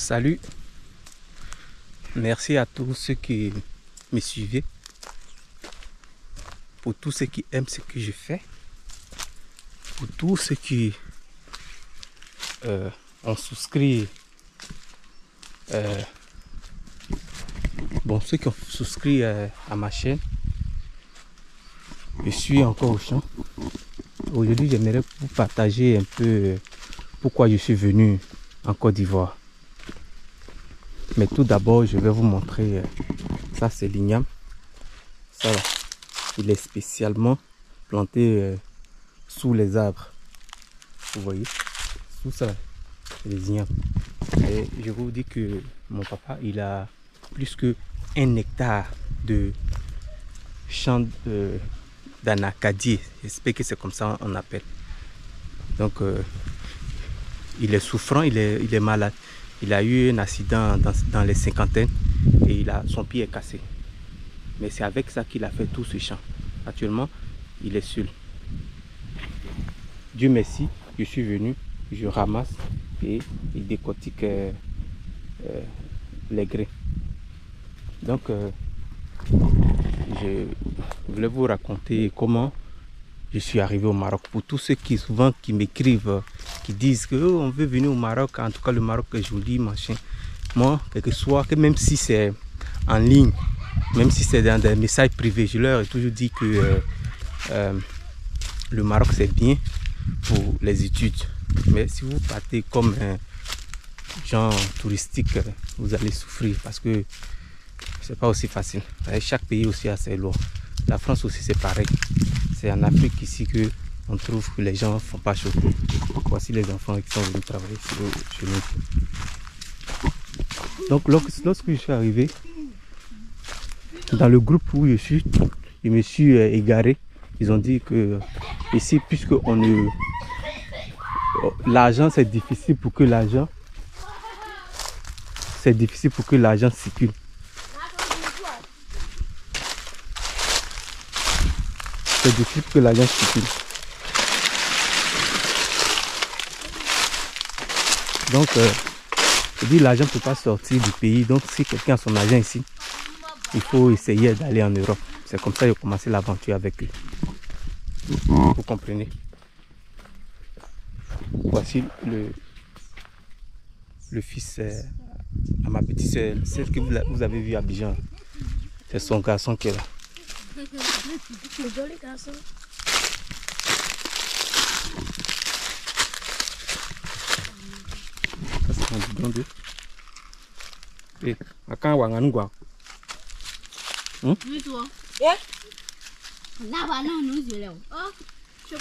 Salut, merci à tous ceux qui me suivaient, pour tous ceux qui aiment ce que je fais, pour tous ceux qui ont souscrit, ceux qui ont souscrit à ma chaîne. Je suis encore au champ. Aujourd'hui, j'aimerais vous partager un peu pourquoi je suis venu en Côte d'Ivoire. Mais tout d'abord, je vais vous montrer, ça c'est l'igname. Ça, il est spécialement planté sous les arbres. Vous voyez, sous ça, les ignames. Et je vous dis que mon papa, il a plus que 1 hectare de champ d'anacadier. J'espère que c'est comme ça on appelle. Donc, il est souffrant, il est malade. Il a eu un accident dans les cinquantaines et son pied est cassé. Mais c'est avec ça qu'il a fait tout ce champ. Actuellement, il est seul. Dieu merci, je suis venu, je ramasse et il décortique les grains. Donc, je voulais vous raconter comment je suis arrivé au Maroc. Pour tous ceux qui m'écrivent, qui disent que on veut venir au Maroc, en tout cas le Maroc est joli, machin. Moi, quel que soit, même si c'est en ligne, même si c'est dans des messages privés, je leur ai toujours dit que le Maroc c'est bien pour les études. Mais si vous partez comme un genre touristique, vous allez souffrir parce que c'est pas aussi facile. Chaque pays aussi a ses lois. La France aussi c'est pareil. C'est en Afrique ici que on trouve que les gens ne font pas chaud. Voici les enfants qui sont venus travailler chez nous. Donc lorsque je suis arrivé dans le groupe où je me suis égaré. Ils ont dit que ici, puisque l'argent c'est difficile pour que l'argent circule. C'est difficile que l'argent circule. Donc, je dis l'argent ne peut pas sortir du pays. Donc, si quelqu'un a son argent ici, il faut essayer d'aller en Europe. C'est comme ça que j'ai commencé l'aventure avec lui. Vous comprenez? Voici le fils à ma petite soeur, celle que vous avez vu à Abidjan. C'est son garçon qui est là. C'est joli garçon. Ça c'est un bidon d'eau. Et à quand on va nous voir? Oui, toi. Là, non, nous y allons.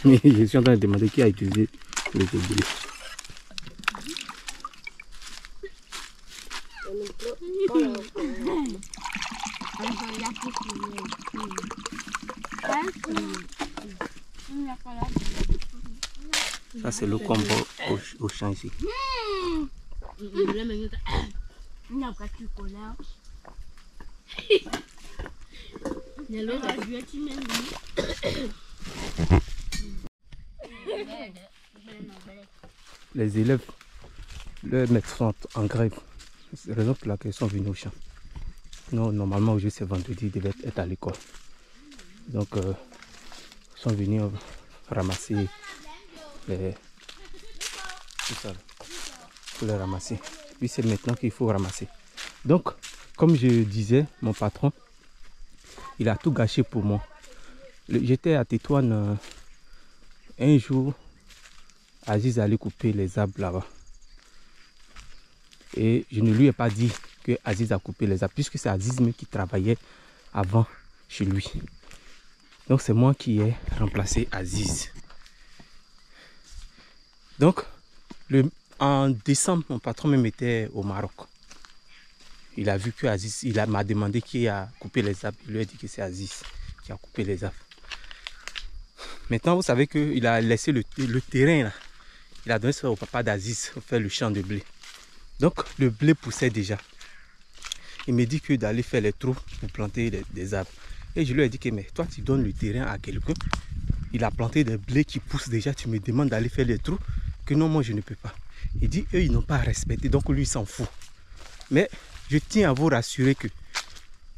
Je suis en train de demander qui a utilisé le début. Ça c'est le combo au champ ici. Les élèves, leurs maîtres sont en grève. C'est la raison pour laquelle ils sont venus au champ. Non, normalement aujourd'hui c'est vendredi, ils devaient être à l'école. Donc ils sont venus ramasser tout ça. Pour les ramasser. Puis c'est maintenant qu'il faut ramasser. Donc, comme je disais, mon patron, il a tout gâché pour moi. J'étais à Tétouan un jour, Aziz allait couper les arbres là-bas. Et je ne lui ai pas dit que Aziz a coupé les arbres, puisque c'est Aziz même qui travaillait avant chez lui. Donc c'est moi qui ai remplacé Aziz. Donc, en décembre, mon patron même était au Maroc. Il a vu que Aziz, m'a demandé qui a coupé les arbres. Il lui a dit que c'est Aziz qui a coupé les arbres. Maintenant, vous savez qu'il a laissé le terrain là. Il a donné ça au papa d'Aziz pour faire le champ de blé. Donc, le blé poussait déjà. Il me dit que d'aller faire les trous pour planter des arbres. Et je lui ai dit que mais toi, tu donnes le terrain à quelqu'un. Il a planté des blés qui poussent déjà. Tu me demandes d'aller faire les trous. Que non, moi, je ne peux pas. Il dit, eux, ils n'ont pas respecté. Donc, lui, il s'en fout. Mais je tiens à vous rassurer que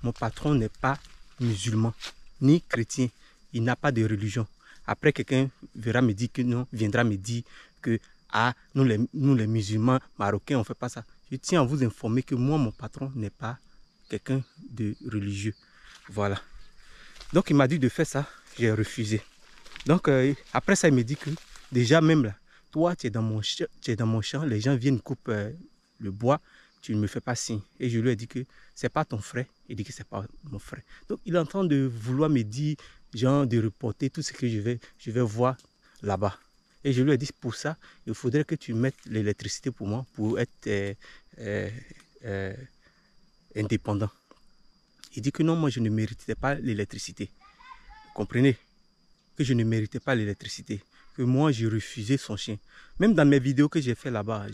mon patron n'est pas musulman, ni chrétien. Il n'a pas de religion. Après, quelqu'un viendra me dire que non, viendra me dire que ah, nous les musulmans marocains, on ne fait pas ça. Je tiens à vous informer que moi, mon patron n'est pas quelqu'un de religieux. Voilà. Donc, il m'a dit de faire ça. J'ai refusé. Donc, après ça, il me dit que déjà même là, toi, tu es dans mon champ, les gens viennent couper le bois, tu ne me fais pas signe. Et je lui ai dit que c'est pas ton frère. Il dit que c'est pas mon frère. Donc, il est en train de vouloir me dire, genre, de reporter tout ce que je vais voir là-bas. Et je lui ai dit, pour ça, il faudrait que tu mettes l'électricité pour moi, pour être indépendant. Il dit que non, moi, je ne méritais pas l'électricité. Vous comprenez? Que je ne méritais pas l'électricité. Que moi, j'ai refusé son chien. Même dans mes vidéos que j'ai fait là-bas,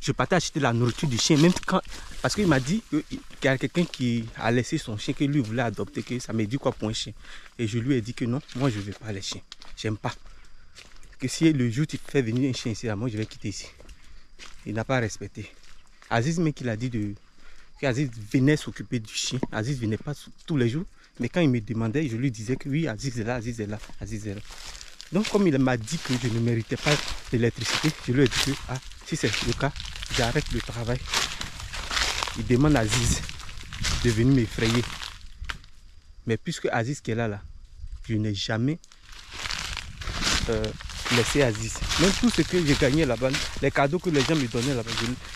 je partais acheter la nourriture du chien, même quand, parce qu'il m'a dit qu'il y a quelqu'un qui a laissé son chien, que lui voulait adopter, que ça me dit quoi pour un chien. Et je lui ai dit que non, moi je ne veux pas les chiens, j'aime pas. Que si le jour tu fais venir un chien ici, là, moi je vais quitter ici. Il n'a pas respecté. Aziz, mais qu'il a dit que Aziz venait s'occuper du chien. Aziz venait pas tous les jours, mais quand il me demandait, je lui disais que oui, Aziz est là, Aziz est là, Aziz est là. Donc comme il m'a dit que je ne méritais pas l'électricité, je lui ai dit que ah, si c'est le cas, j'arrête le travail. Il demande à Aziz de venir m'effrayer. Mais puisque Aziz qui est là, je n'ai jamais laissé Aziz. Même tout ce que j'ai gagné là-bas, les cadeaux que les gens me donnaient là-bas,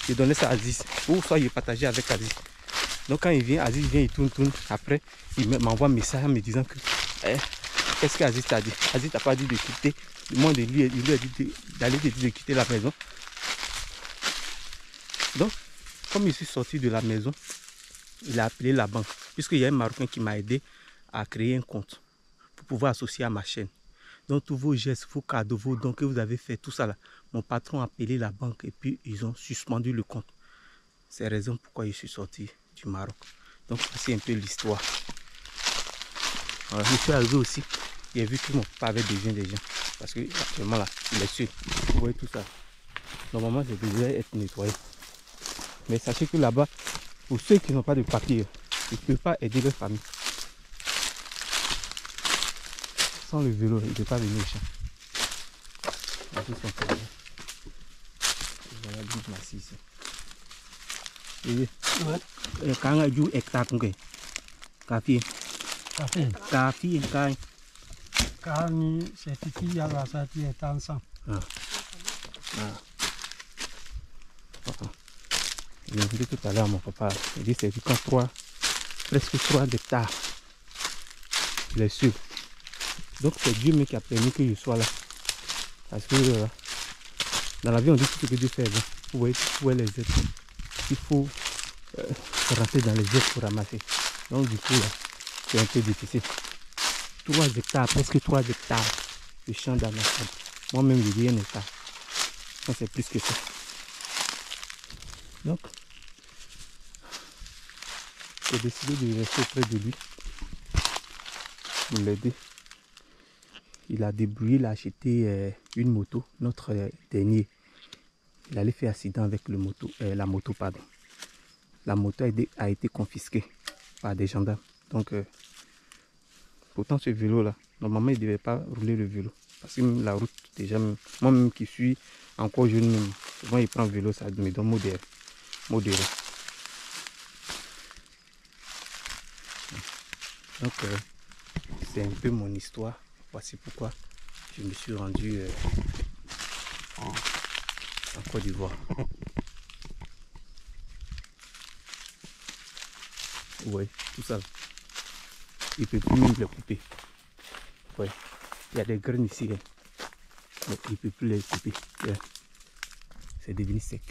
je donnais ça à Aziz. Ou soit je partageais avec Aziz. Donc quand il vient, Aziz vient, il tourne. Après, il m'envoie un message en me disant que qu'est-ce qu'Aziz t'a dit? Aziz t'a pas dit de quitter. Moi, il lui a dit d'aller de quitter la maison. Donc, comme je suis sorti de la maison, il a appelé la banque. Puisqu'il y a un Marocain qui m'a aidé à créer un compte pour pouvoir associer à ma chaîne. Donc, tous vos gestes, vos cadeaux, vos dons que vous avez fait, tout ça là, mon patron a appelé la banque et puis ils ont suspendu le compte. C'est la raison pourquoi je suis sorti du Maroc. Donc, voici un peu l'histoire. Je suis arrivé aussi. J'ai vu que mon papa avait besoin des gens. Parce que actuellement là, il est sûr. Vous voyez tout ça. Normalement, je devais être nettoyé. Mais sachez que là-bas, pour ceux qui n'ont pas de papier, ils ne peuvent pas aider leur famille. Sans le vélo, ils ne peuvent pas venir au champ. Voilà l'île Massy ici. Et quand on a joué hectare, café. Café, café. Kami c'est qui a la sortie est ensemble. Il m'a dit tout à l'heure mon papa, il dit c'est quand presque 3 hectares. Il est sûr. Donc c'est Dieu même qui a permis que je sois là. Parce que dans la vie on dit tout ce que Dieu fait. Vous voyez les êtres. Il faut rentrer dans les êtres pour ramasser. Donc du coup là, c'est un peu difficile. 3 hectares, presque 3 hectares de champ d'amassade. Moi-même, je dis 1 hectare. C'est plus que ça. Donc, j'ai décidé de rester auprès de lui pour l'aider. Il a débrouillé, il a acheté une moto, notre dernier. Il allait faire accident avec la moto. Pardon. La moto a été confisquée par des gendarmes. Donc, pourtant ce vélo là, normalement il ne devait pas rouler le vélo. Parce que même la route, déjà, moi-même qui suis encore jeune, même, souvent il prend le vélo, ça me donne modéré. Donc c'est un peu mon histoire. Voici pourquoi je me suis rendu en Côte d'Ivoire. Oui, tout ça. Il ne peut plus même les couper. Ouais. Il y a des graines ici. Hein. Mais il ne peut plus les couper. Yeah. C'est devenu sec.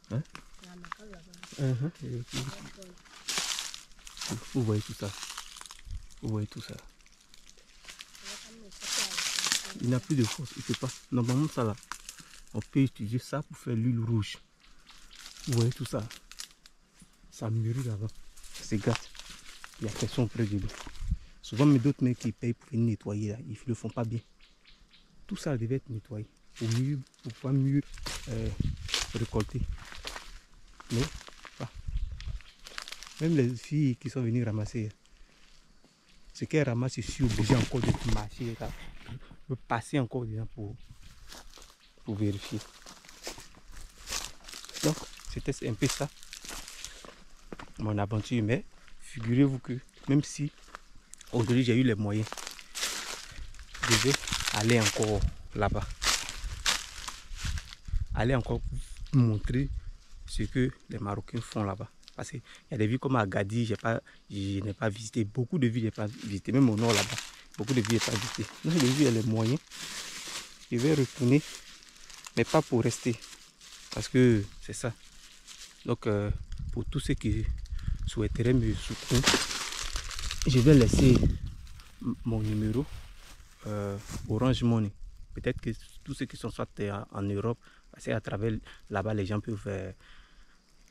Hein? Vous voyez tout ça. Vous voyez tout ça. Il n'a plus de force. Il ne peut pas. Normalement, ça là, on peut utiliser ça pour faire l'huile rouge. Vous voyez tout ça. Ça mûrit là-bas. C'est gâte. Il y a personne près de lui. Souvent, mais d'autres mecs qui payent pour venir nettoyer, là, ils ne le font pas bien. Tout ça devait être nettoyé. pour pouvoir mieux récolter. Mais bah, même les filles qui sont venues ramasser, ce qu'elles ramassent, je suis obligé encore de marcher là, de passer encore dedans pour vérifier. Donc c'était un peu ça mon aventure, mais figurez-vous que même si aujourd'hui j'ai eu les moyens, je vais aller encore là-bas, aller encore montrer ce que les Marocains font là-bas. Parce qu'il y a des villes comme Agadir, je n'ai pas visité. Beaucoup de villes, je n'ai pas visité. Même au nord là-bas, beaucoup de villes, je n'ai pas visité. Donc, j'ai vu les moyens. Je vais retourner, mais pas pour rester. Parce que c'est ça. Donc, pour tous ceux qui souhaiteraient me soutenir, je vais laisser mon numéro Orange Money. Peut-être que tous ceux qui sont soit en Europe, parce qu'à travers là-bas, les gens peuvent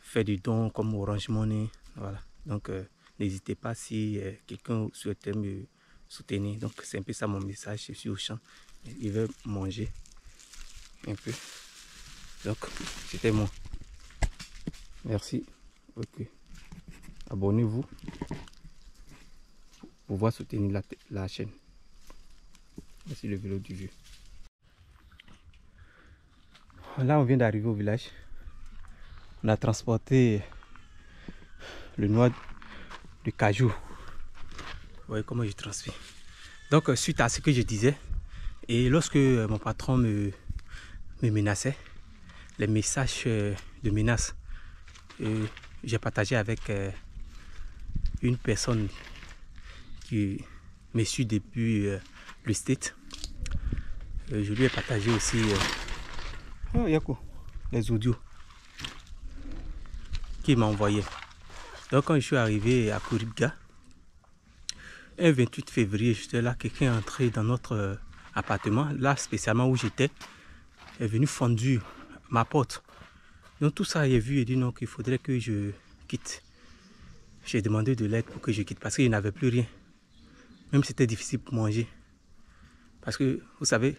faire du don comme Orange Money. Voilà. Donc, n'hésitez pas si quelqu'un souhaitait me soutenir. Donc, c'est un peu ça mon message. Je suis au champ. Il veut manger un peu. Donc, c'était moi. Merci. Ok. Abonnez-vous pour pouvoir soutenir la chaîne. Merci le vélo du vieux. Là, on vient d'arriver au village. On a transporté le noix de cajou. Vous voyez comment je transmets. Donc, suite à ce que je disais, et lorsque mon patron me menaçait, les messages de menace, j'ai partagé avec une personne qui me suit depuis le State. Je lui ai partagé aussi les audios qu'il m'a envoyé. Donc quand je suis arrivé à Kouribga, un 28 février, j'étais là, quelqu'un est entré dans notre appartement, là spécialement où j'étais, est venu fendu ma porte. Donc tout ça, j'ai vu et dit non, qu'il faudrait que je quitte. J'ai demandé de l'aide pour que je quitte parce qu'il n'avait plus rien. Même si c'était difficile pour manger. Parce que vous savez,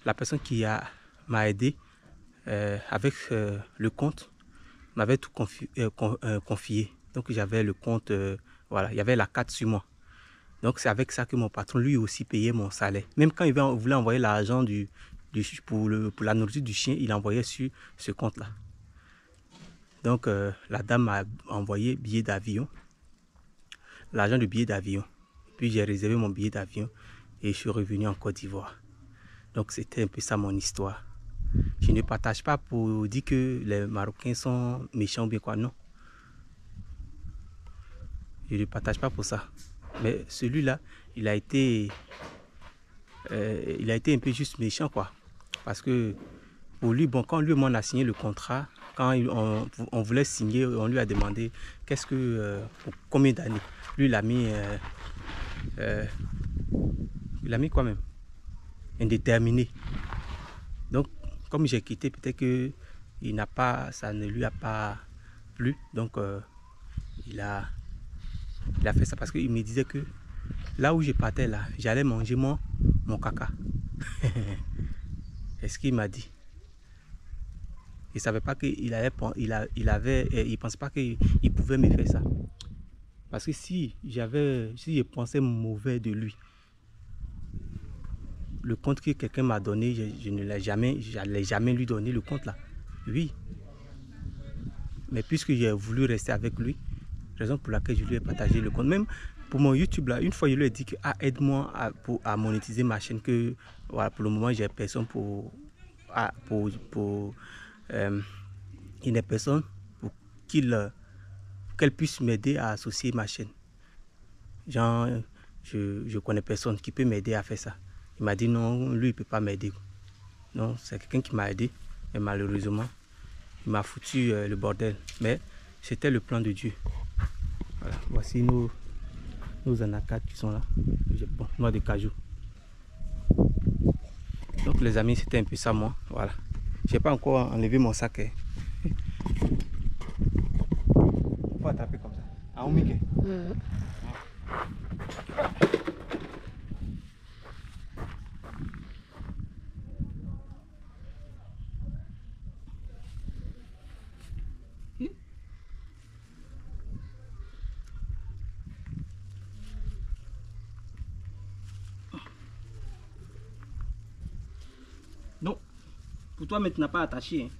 la personne qui m'a aidé avec le compte m'avait tout confié. Donc j'avais le compte, voilà, il y avait la carte sur moi. Donc c'est avec ça que mon patron lui aussi payait mon salaire. Même quand il voulait envoyer l'argent pour la nourriture du chien, il envoyait sur ce compte-là. Donc la dame m'a envoyé billet d'avion, l'argent de billet d'avion. Puis j'ai réservé mon billet d'avion et je suis revenu en Côte d'Ivoire. Donc c'était un peu ça mon histoire. Je ne partage pas pour dire que les Marocains sont méchants ou bien quoi, non. Je ne partage pas pour ça. Mais celui-là, il a été un peu juste méchant, quoi. Parce que pour lui, bon, quand lui on a signé le contrat, quand on voulait signer, on lui a demandé qu'est-ce que pour combien d'années. Lui, il a mis quoi même? Indéterminé. Donc, comme j'ai quitté, peut-être que ça ne lui a pas plu. Donc, il a fait ça parce qu'il me disait que là où je partais, là, j'allais manger mon caca. C'est ce qu'il m'a dit. Il ne savait pas qu'il pensait pas qu'il pouvait me faire ça. Parce que si je pensais mauvais de lui, le compte que quelqu'un m'a donné, je ne l'ai jamais lui donné le compte là. Oui. Mais puisque j'ai voulu rester avec lui, raison pour laquelle je lui ai partagé le compte. Même pour mon YouTube là, une fois je lui ai dit que aide-moi à monétiser ma chaîne, que voilà, pour le moment j'ai personne il n'y a personne pour qu'elle puisse m'aider à associer ma chaîne. Genre, je connais personne qui peut m'aider à faire ça. Il m'a dit non, lui il ne peut pas m'aider. Non, c'est quelqu'un qui m'a aidé, mais malheureusement, il m'a foutu le bordel. Mais c'était le plan de Dieu. Voilà, voici nos anacards qui sont là. Bon, noix de cajou. Donc les amis, c'était un peu ça moi. Voilà. Je n'ai pas encore enlevé mon sac. On peut attraper comme ça. Ah, on mique. Pour toi, mais tu n'as pas attaché. Hein.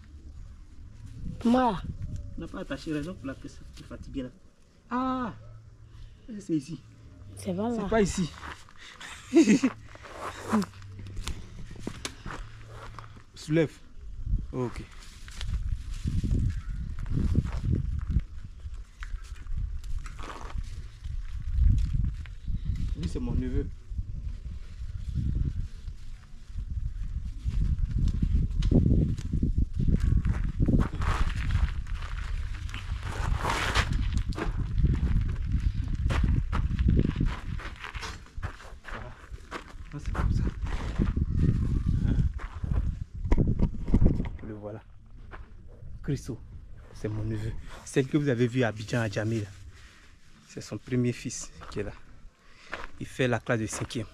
Moi. Tu n'as pas attaché, raison pour laquelle tu es fatigué là. Ah, c'est ici. C'est pas là. C'est pas ici. Soulève. Oh, ok. Lui, c'est mon neveu. C'est comme ça. Le voilà. Christo, c'est mon neveu. Celle que vous avez vue à Abidjan à Djamé. C'est son premier fils qui est là. Il fait la classe de 5e.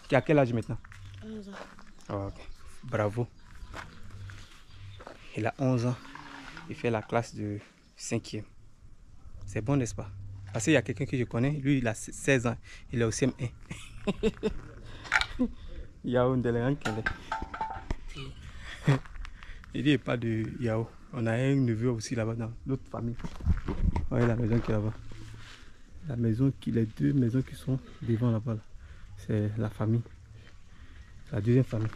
Qui a quel âge maintenant? 11 ans. Oh, okay. Bravo. Il a 11 ans. Il fait la classe de 5e. C'est bon, n'est-ce pas? Parce qu'il y a quelqu'un que je connais, lui il a 16 ans, il est au CM1. Yao Ndele. Il dit pas de Yao. On a un neveu aussi là-bas dans l'autre famille. Voyez la maison qui est là-bas. La maison les deux maisons qui sont devant là-bas. Là. C'est la famille. La deuxième famille.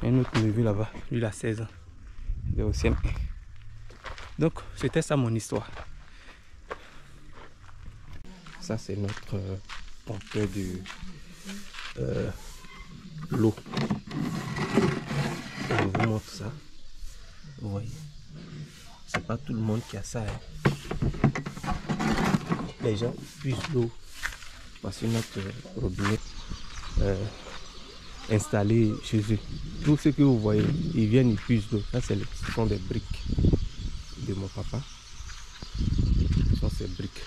Un autre neveu là-bas. Lui il a 16 ans. Il est au CM1. Donc c'était ça mon histoire. Ça c'est notre pompeur de l'eau. Je vous montre ça. Vous voyez. C'est pas tout le monde qui a ça. Hein. Les gens puissent l'eau. Voici notre robinet installé chez eux. Tout ce que vous voyez, ils viennent, ils puissent l'eau. Ça, ce sont des briques de mon papa. Ce sont ces briques.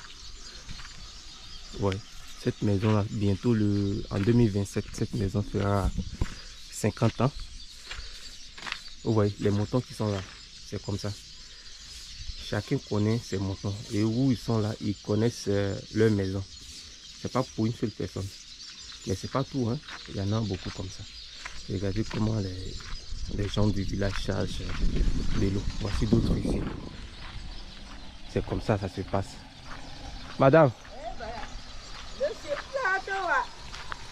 Ouais. Cette maison là, bientôt en 2027, cette maison fera 50 ans. Vous voyez, les moutons qui sont là, c'est comme ça. Chacun connaît ses moutons. Et où ils sont là, ils connaissent leur maison. C'est pas pour une seule personne. Mais c'est pas tout, hein. Il y en a beaucoup comme ça. Regardez comment les gens du village chargent de l'eau. Voici d'autres ici. C'est comme ça, ça se passe. Madame.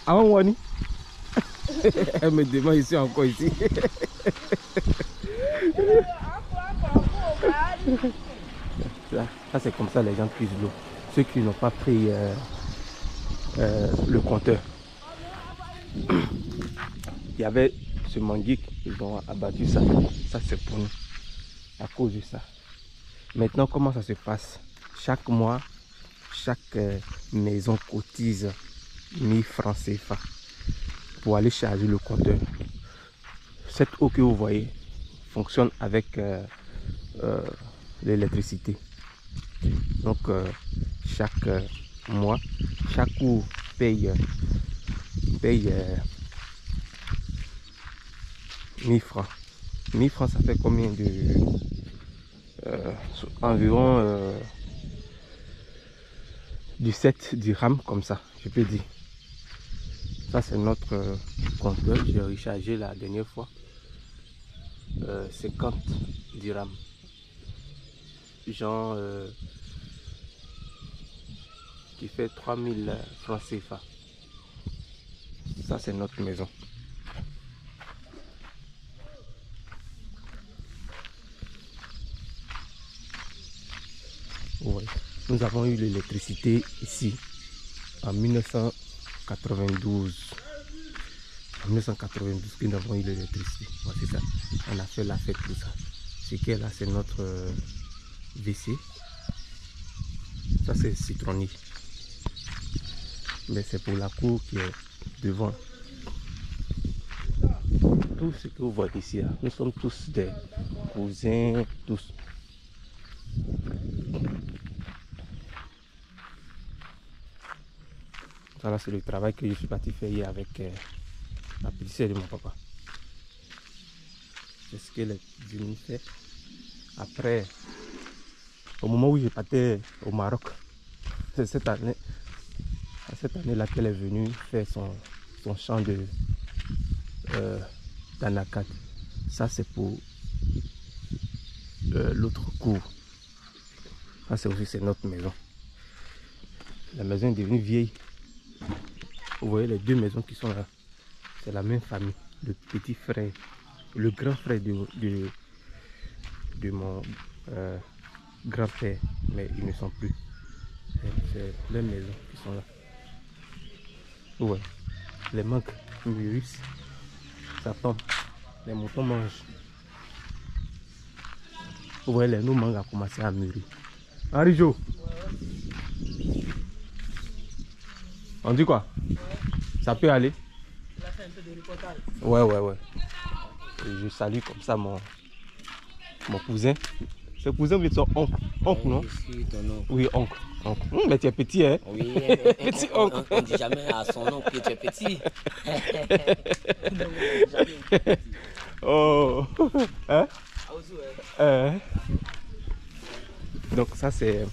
Ah, Wani. Elle me demande ici encore ici. Ça c'est comme ça les gens puissent l'eau. Ceux qui n'ont pas pris le compteur. Il y avait ce manguier, ils ont abattu ça. Ça c'est pour nous. À cause de ça. Maintenant comment ça se passe? Chaque mois, chaque maison cotise 1000 francs CFA pour aller charger le compteur. Cette eau que vous voyez fonctionne avec l'électricité. Donc chaque mois, chaque cour paye 1000 francs. 1000 francs, ça fait combien de environ 17 dirhams comme ça, je peux dire. Ça c'est notre compteur. J'ai rechargé la dernière fois 50 dirhams. Genre qui fait 3000 francs CFA. Ça c'est notre maison. Ouais. Nous avons eu l'électricité ici en 1992. En 1992 que nous avons eu l'électricité. Voici ça. On a fait la fête, tout ça. Ce qui est là, c'est notre WC. Ça c'est citronnier. Mais c'est pour la cour qui est devant. Tout ce que vous voyez ici, là, nous sommes tous des cousins, tous. Voilà, c'est le travail que je suis parti faire hier avec la petite sœur de mon papa. C'est ce qu'elle est venue faire. Après, au moment où je partais au Maroc, c'est cette année-là qu'elle est venue faire son champ d'anacarde. Ça c'est pour l'autre cour. Ça c'est aussi notre maison. La maison est devenue vieille. Vous voyez les deux maisons qui sont là. C'est la même famille. Le petit frère, le grand frère de mon grand-père. Mais ils ne sont plus. C'est les maisons qui sont là. Ouais. Les mangues mûrissent. Ça tombe. Les moutons mangent. Vous voyez, nos mangues ont commencé à mûrir. Arijo. On dit quoi? Ça peut aller? Il a fait un peu de reportage. Ouais. Et je salue comme ça mon cousin. C'est cousin ou son oncle? Oncle, non? Oui, oncle. Mais tu es petit, hein? Oui, petit oncle. On ne dit jamais à son oncle que tu es petit. Oh! Hein? Donc ça c'est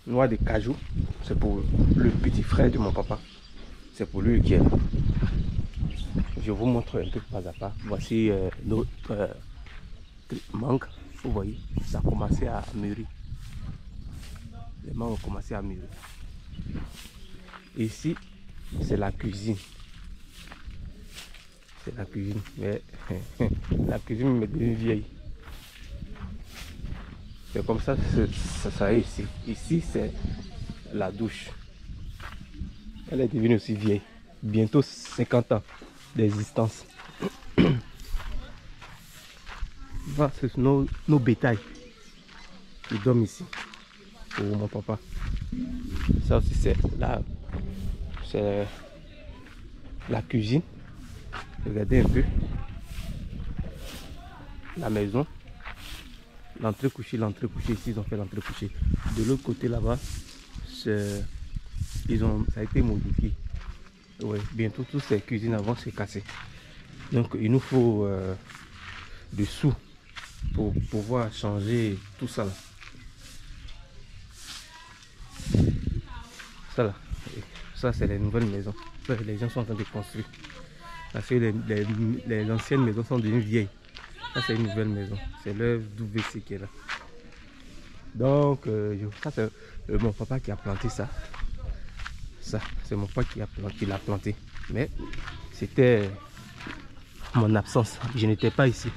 noix de cajou. C'est pour le petit frère de mon papa. C'est pour lui qui est là. Je vous montre un peu pas à pas. Voici notre mangue. Vous voyez, ça a commencé à mûrir. Les mangues ont commencé à mûrir. Ici, c'est la cuisine. C'est la cuisine. Mais la cuisine m'est devenue vieille. C'est comme ça que ça est ici. Ici, c'est la douche. Elle est devenue aussi vieille. Bientôt 50 ans d'existence. Voilà, c'est nos bétails. Ils dorment ici. Pour mon papa. Ça aussi, c'est la cuisine. Regardez un peu. La maison. L'entrée couchée ici, ils ont fait l'entrée couchée. De l'autre côté là-bas, ça a été modifié. Ouais, bientôt toutes ces cuisines vont se casser. Donc il nous faut des sous pour pouvoir changer tout ça là. Ça là, ça c'est les nouvelles maisons. Les gens sont en train de construire. Parce que les anciennes maisons sont devenues vieilles. Ça c'est une nouvelle maison. C'est l'œuvre d'UVC qui est là. Donc ça c'est mon papa qui a planté ça. Ça c'est mon papa qui l'a planté. Mais c'était mon absence. Je n'étais pas ici.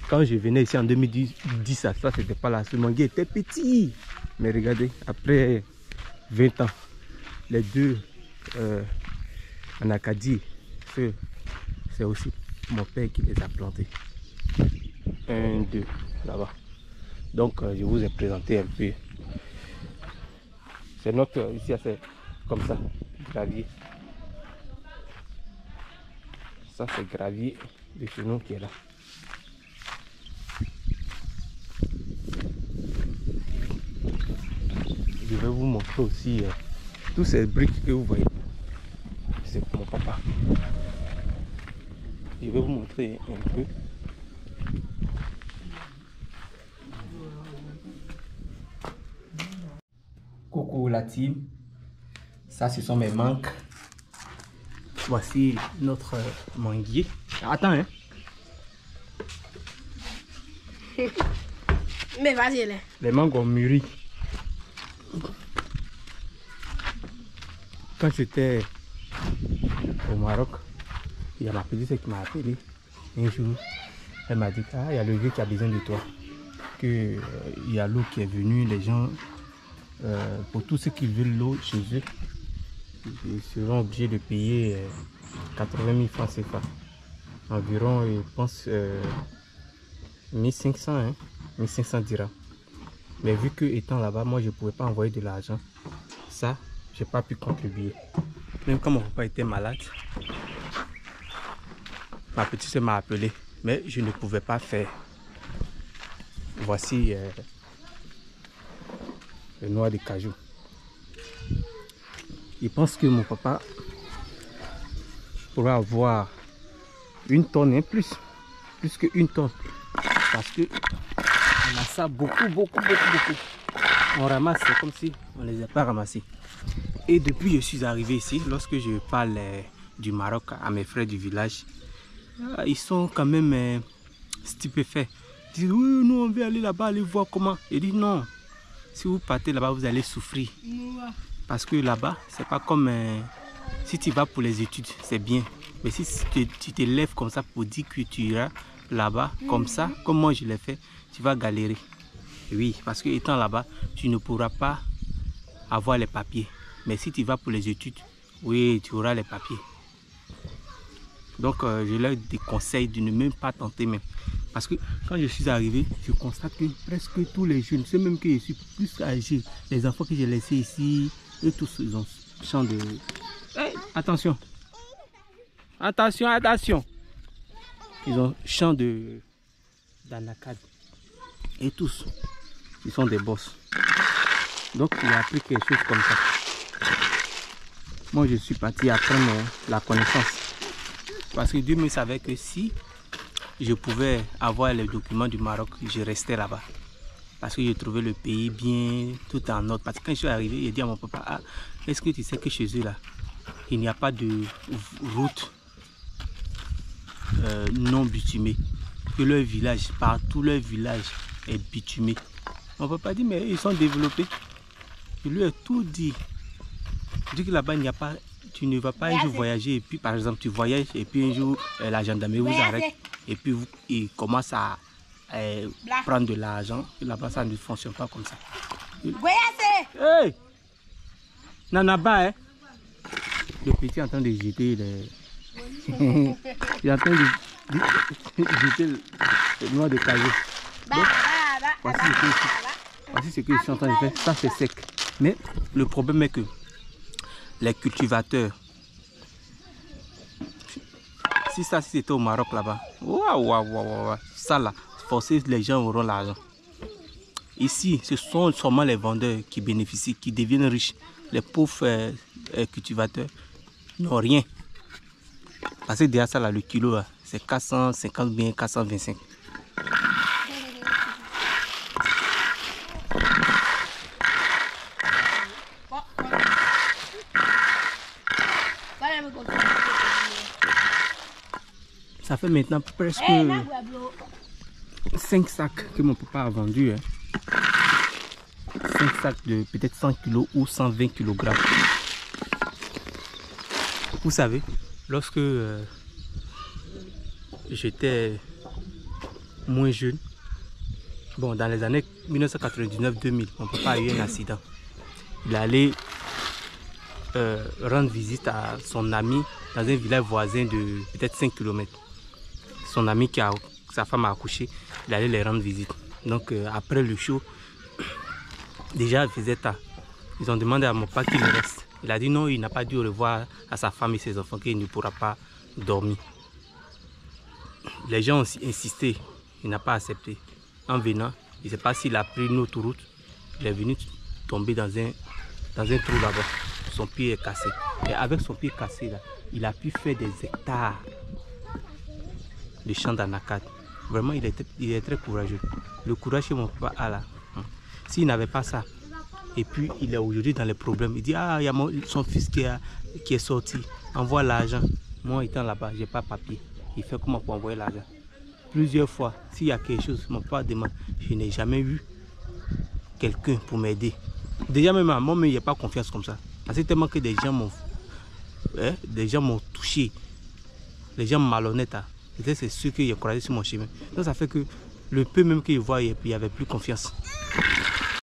Quand je venais ici en 2010, ça c'était pas là. Ce manguier était petit. Mais regardez, après 20 ans, les deux en Acadie, c'est aussi mon père qui les a plantés. 1, 2, là-bas. Donc je vous ai présenté un peu. C'est notre, ici c'est comme ça, gravier. Ça c'est gravier de chez nous qui est là. Je vais vous montrer aussi tous ces briques que vous voyez. C'est pour mon papa. Je vais vous montrer un peu. Coucou la team. Ça ce sont mes mangues. Voici notre manguier. Attends hein. Mais vas-y là. Les mangues ont mûri. Quand j'étais au Maroc, il y a ma petite qui m'a appelé un jour. Elle m'a dit, ah, il y a le vieux qui a besoin de toi. Il y a l'eau qui est venue, les gens, pour tous ceux qui veulent l'eau chez eux, ils seront obligés de payer 80 000 francs CFA. Environ, je pense, 1500, hein, 1500 dirhams. Mais vu que étant là-bas, moi je ne pouvais pas envoyer de l'argent. Ça, j'ai pas pu contribuer. Même quand mon papa était malade, ma petite soeur m'a appelé, mais je ne pouvais pas faire. Voici le noix de cajou. Je pense que mon papa pourra avoir 1 tonne, hein, plus que 1 tonne. Parce que on a ça beaucoup. On ramasse, c'est comme si on ne les a pas ramassés. Et depuis que je suis arrivé ici, lorsque je parle du Maroc à mes frères du village, ils sont quand même stupéfaits. Ils disent oui, nous on veut aller là-bas, aller voir comment. Ils disent non, si vous partez là-bas, vous allez souffrir. Parce que là-bas, c'est pas comme si tu vas pour les études, c'est bien. Mais si tu te lèves comme ça pour dire que tu iras là-bas, comme ça, comme moi je l'ai fait, tu vas galérer. Oui, parce que étant là-bas, tu ne pourras pas avoir les papiers. Mais si tu vas pour les études, oui, tu auras les papiers. Donc, je leur déconseille de ne même pas tenter même. Parce que quand je suis arrivé, je constate que presque tous les jeunes, ceux même que je suis plus âgé, les enfants que j'ai laissés ici, eux tous, ils ont champ de... Hey, attention! Attention, attention! Ils ont champ d'anacade. Et tous, ils sont des boss. Donc, il a appris quelque chose comme ça. Moi, je suis parti apprendre la connaissance. Parce que Dieu me savait que si je pouvais avoir les documents du Maroc, je restais là-bas. Parce que je trouvais le pays bien, tout en ordre. Parce que quand je suis arrivé, j'ai dit à mon papa, ah, est-ce que tu sais que chez eux, là, il n'y a pas de route non bitumée? Que leur village, partout leur village est bitumé. Mon papa dit, mais ils sont développés. Je lui ai tout dit. Je dis que là-bas, il n'y a pas... Tu ne vas pas un jour voyager et puis par exemple tu voyages et puis un jour la gendarmerie vous arrête et puis il commence à prendre de l'argent. Là-bas ça ne fonctionne pas comme ça. Hey! Nanaba, hein? Le petit est en train de jeter les... il est en train de jeter le noix de cajou. Donc, voici ce que je suis en train de faire. Ça c'est sec. Mais le problème est que les cultivateurs, si c'était au Maroc là-bas, ça là, forcément les gens auront l'argent. Ici, ce sont seulement les vendeurs qui bénéficient, qui deviennent riches. Les pauvres cultivateurs n'ont rien. Parce que déjà ça là, le kilo, c'est 450 bien 425. Ça fait maintenant presque 5 sacs que mon papa a vendu. 5 sacs de peut-être 100 kg ou 120 kg. Vous savez, lorsque j'étais moins jeune, bon, dans les années 1999-2000, mon papa a eu un accident. Il allait rendre visite à son ami dans un village voisin de peut-être 5 km. Son ami sa femme a accouché, il allait les rendre visite. Donc après le show, déjà il faisait tard. Ils ont demandé à mon papa qu'il reste. Il a dit non, il n'a pas dit au revoir à sa femme et ses enfants, qu'il ne pourra pas dormir. Les gens ont insisté, il n'a pas accepté. En venant, je ne sais pas s'il a pris une autre route, il est venu tomber dans un trou là-bas. Son pied est cassé. Et avec son pied cassé, là, il a pu faire des hectares de champs d'anacade. Vraiment, il est très courageux. Le courage que mon papa a là. S'il n'avait pas ça, et puis il est aujourd'hui dans les problèmes, il dit, ah, il y a son fils qui est sorti, envoie l'argent. Moi, étant là-bas, je n'ai pas papier. Il fait comment pour envoyer l'argent? Plusieurs fois, s'il y a quelque chose, mon papa demande. Je n'ai jamais eu quelqu'un pour m'aider. Déjà, même à moi, il n'y a pas confiance comme ça. Parce que tellement que des gens m'ont touché, les gens malhonnêtes. C'est ceux qui ont croisé sur mon chemin. Donc ça fait que le peu même qu'ils voient, il n'y avait plus confiance.